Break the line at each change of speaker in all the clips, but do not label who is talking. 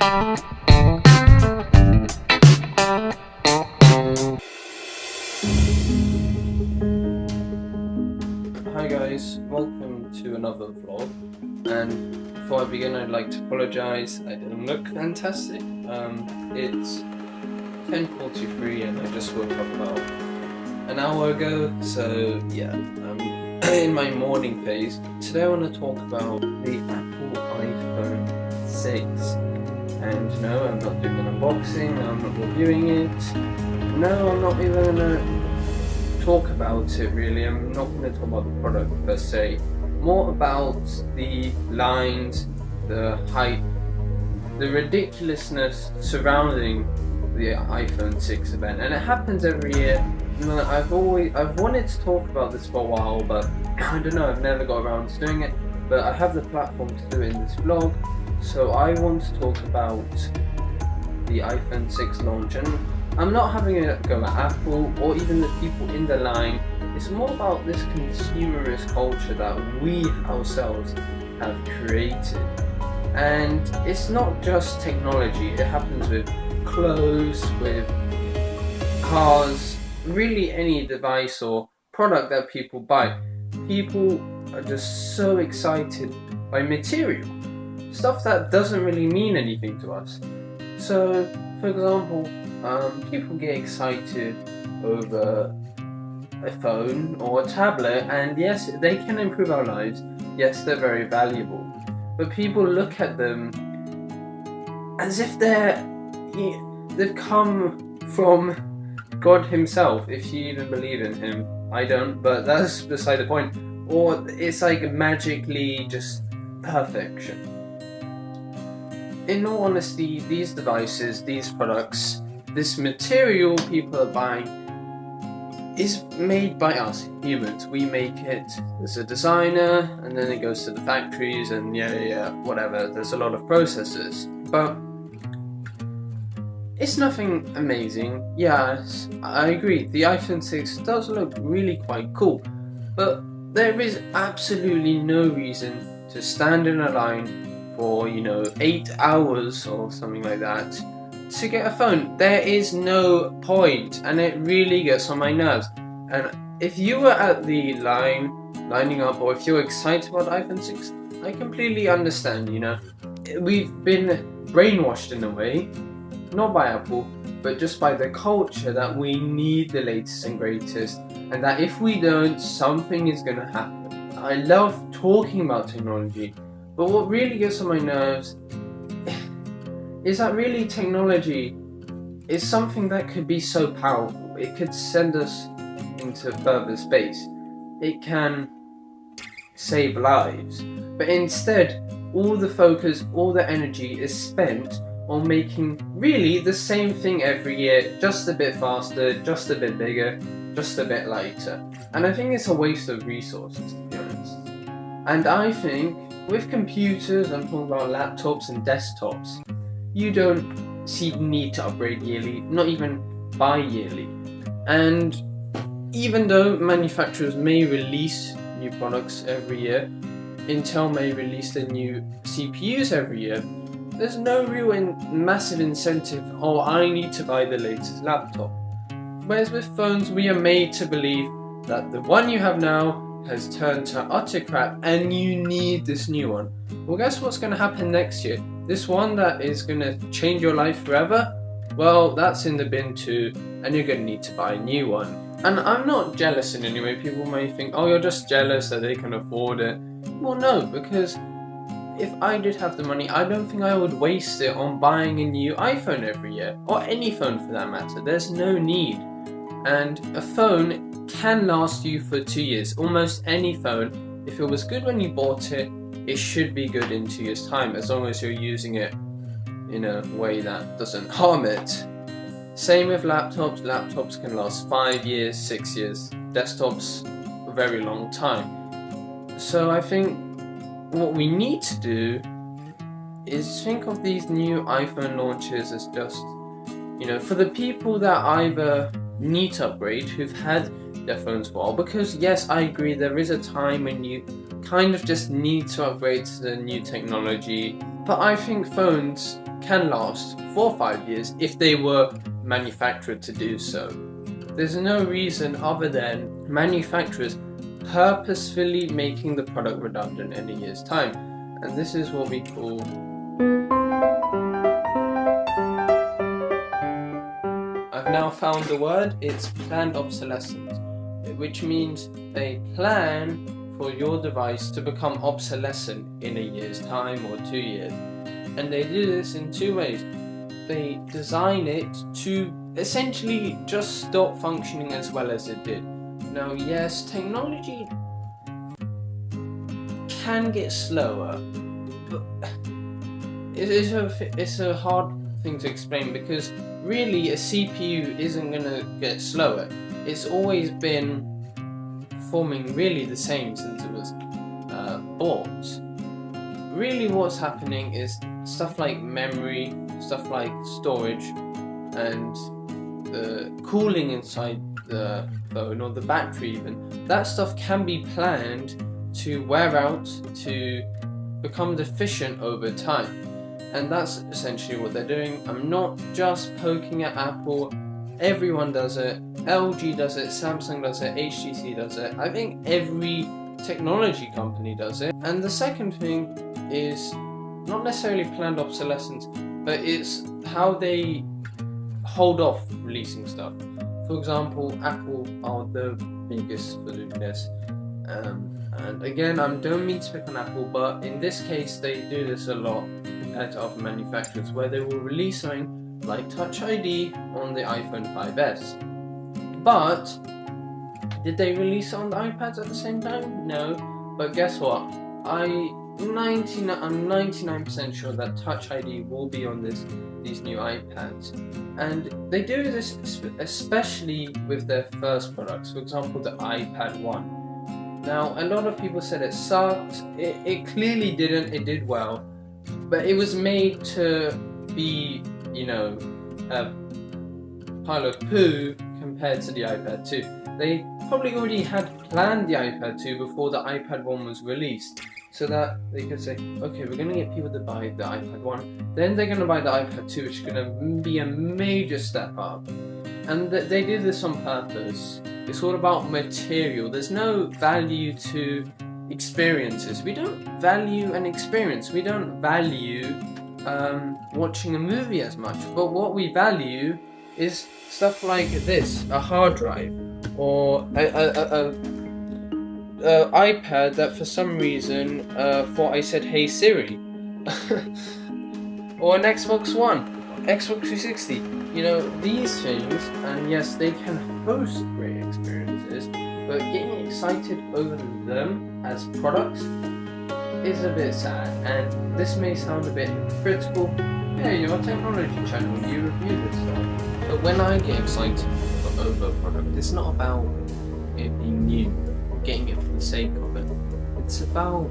Hi guys, welcome to another vlog, and before I begin I'd like to apologise, I didn't look fantastic. It's 10:43 and I just woke up about an hour ago, so yeah, I'm in my morning phase. Today I want to talk about the Apple iPhone 6, and no, I'm not doing an unboxing, I'm not reviewing it, no, I'm not even gonna talk about it really. I'm not going to talk about the product per se, more about the lines, the hype, the ridiculousness surrounding the iPhone 6 event. And it happens every year. I've wanted to talk about this for a while, but I don't know, I've never got around to doing it, but I have the platform to do it in this vlog. So I want to talk about the iPhone 6 launch, and I'm not having a go at Apple or even the people in the line. It's more about this consumerist culture that we ourselves have created. And it's not just technology, it happens with clothes, with cars, really any device or product that people buy. People are just so excited by material, stuff that doesn't really mean anything to us. So, for example, people get excited over a phone or a tablet, and yes, they can improve our lives. Yes, they're very valuable, but people look at them as if they've come from God himself, if you even believe in him. I don't, but that's beside the point. Or it's like magically just perfection. In all honesty, these devices, these products, this material people are buying is made by us humans. We make it as a designer, and then it goes to the factories, and whatever. There's a lot of processes, but it's nothing amazing. Yes, I agree. The iPhone 6 does look really quite cool, but there is absolutely no reason to stand in a line for 8 hours or something like that to get a phone. There is no point, and it really gets on my nerves. And if you were at the lining up, or if you're excited about iPhone 6, I completely understand. We've been brainwashed in a way, not by Apple, but just by the culture that we need the latest and greatest, and that if we don't, something is going to happen. I love talking about technology, but what really gets on my nerves is that really technology is something that could be so powerful. It could send us into further space. It can save lives. But instead, all the focus, all the energy is spent on making really the same thing every year, just a bit faster, just a bit bigger, just a bit lighter. And I think it's a waste of resources, to be honest. And I think with computers, I'm talking about laptops and desktops, you don't see need to upgrade yearly, not even bi-yearly. And even though manufacturers may release new products every year, Intel may release their new CPUs every year, there's no real massive incentive, I need to buy the latest laptop. Whereas with phones, we are made to believe that the one you have now has turned to utter crap and you need this new one. Well, guess what's going to happen next year? This one that is going to change your life forever? Well, that's in the bin too, and you're going to need to buy a new one. And I'm not jealous in any way. People may think, you're just jealous that they can afford it. Well, no, because if I did have the money, I don't think I would waste it on buying a new iPhone every year, or any phone for that matter. There's no need. And a phone can last you for 2 years. Almost any phone, if it was good when you bought it, it should be good in 2 years' time, as long as you're using it in a way that doesn't harm it. Same with laptops. Laptops can last 5 years, 6 years. Desktops, a very long time. So I think what we need to do is think of these new iPhone launches as just, for the people that either need to upgrade, who've had their phones for a while. Because yes, I agree, there is a time when you kind of just need to upgrade to the new technology. But I think phones can last 4 or 5 years if they were manufactured to do so. There's no reason other than manufacturers purposefully making the product redundant in a year's time. And this is what we call I've now found the word, it's planned obsolescence, which means they plan for your device to become obsolescent in a year's time or 2 years. And they do this in two ways. They design it to essentially just stop functioning as well as it did. Now, yes, technology can get slower, but it's a hard thing to explain, because really a CPU isn't going to get slower. It's always been performing really the same since it was bought. Really what's happening is stuff like memory, stuff like storage, and the cooling inside the phone or the battery even, that stuff can be planned to wear out, to become deficient over time. And that's essentially what they're doing. I'm not just poking at Apple, everyone does it. LG does it, Samsung does it, HTC does it. I think every technology company does it. And the second thing is not necessarily planned obsolescence, but it's how they hold off releasing stuff. For example, Apple are the biggest for doing this. And again, I don't mean to pick on Apple, but in this case, they do this a lot compared to other manufacturers, where they will release something like Touch ID on the iPhone 5S. But did they release it on the iPads at the same time? No. But guess what? I'm 99% sure that Touch ID will be on these new iPads. And they do this especially with their first products. For example, the iPad 1. Now, a lot of people said it sucked. It clearly didn't. It did well. But it was made to be, a pile of poo compared to the iPad 2. They probably already had planned the iPad 2 before the iPad 1 was released, so that they could say, okay, we're going to get people to buy the iPad 1, then they're going to buy the iPad 2, which is going to be a major step up. And they did this on purpose. It's all about material. There's no value to experiences. We don't value an experience. We don't value watching a movie as much. But what we value is stuff like this, a hard drive, or a iPad that for some reason thought I said "Hey Siri," or an Xbox One, Xbox 360. These things, and yes, they can host great experiences, but getting excited over them as products is a bit sad. And this may sound a bit hypocritical. Yeah, you're a technology channel, you review this stuff. But when I get excited over a product, it's not about it being new, getting it for the sake of it. It's about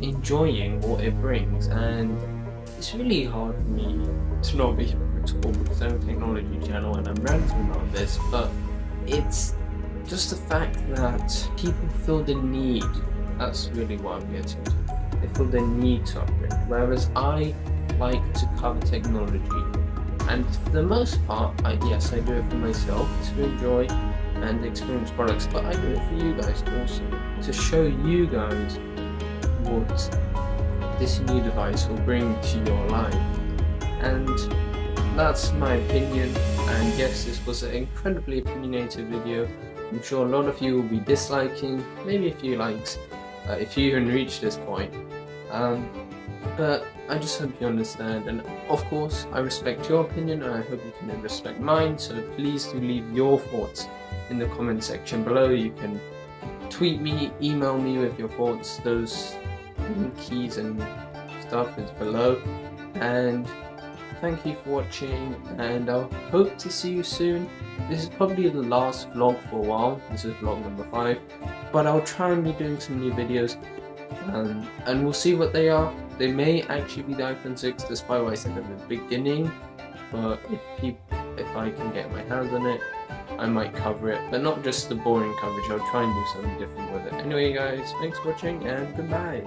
enjoying what it brings, and it's really hard for me to not be hypocritical because I'm a technology channel and I'm ranting about this, but it's just the fact that people feel the need. That's really what I'm getting to. They feel the need to upgrade, whereas I like to cover technology. And for the most part, yes, I do it for myself to enjoy and experience products, but I do it for you guys also, to show you guys what this new device will bring to your life. And that's my opinion, and yes, this was an incredibly opinionated video. I'm sure a lot of you will be disliking, maybe a few likes, if you even reach this point. But I just hope you understand, and of course I respect your opinion and I hope you can respect mine, so please do leave your thoughts in the comment section below. You can tweet me, email me with your thoughts, those keys and stuff is below. And thank you for watching, and I hope to see you soon. This is probably the last vlog for a while. This is vlog number 5, but I'll try and be doing some new videos, and we'll see what they are. They may actually be the iPhone 6, despite what I said at the beginning, but if I can get my hands on it, I might cover it, but not just the boring coverage. I'll try and do something different with it. Anyway guys, thanks for watching and goodbye.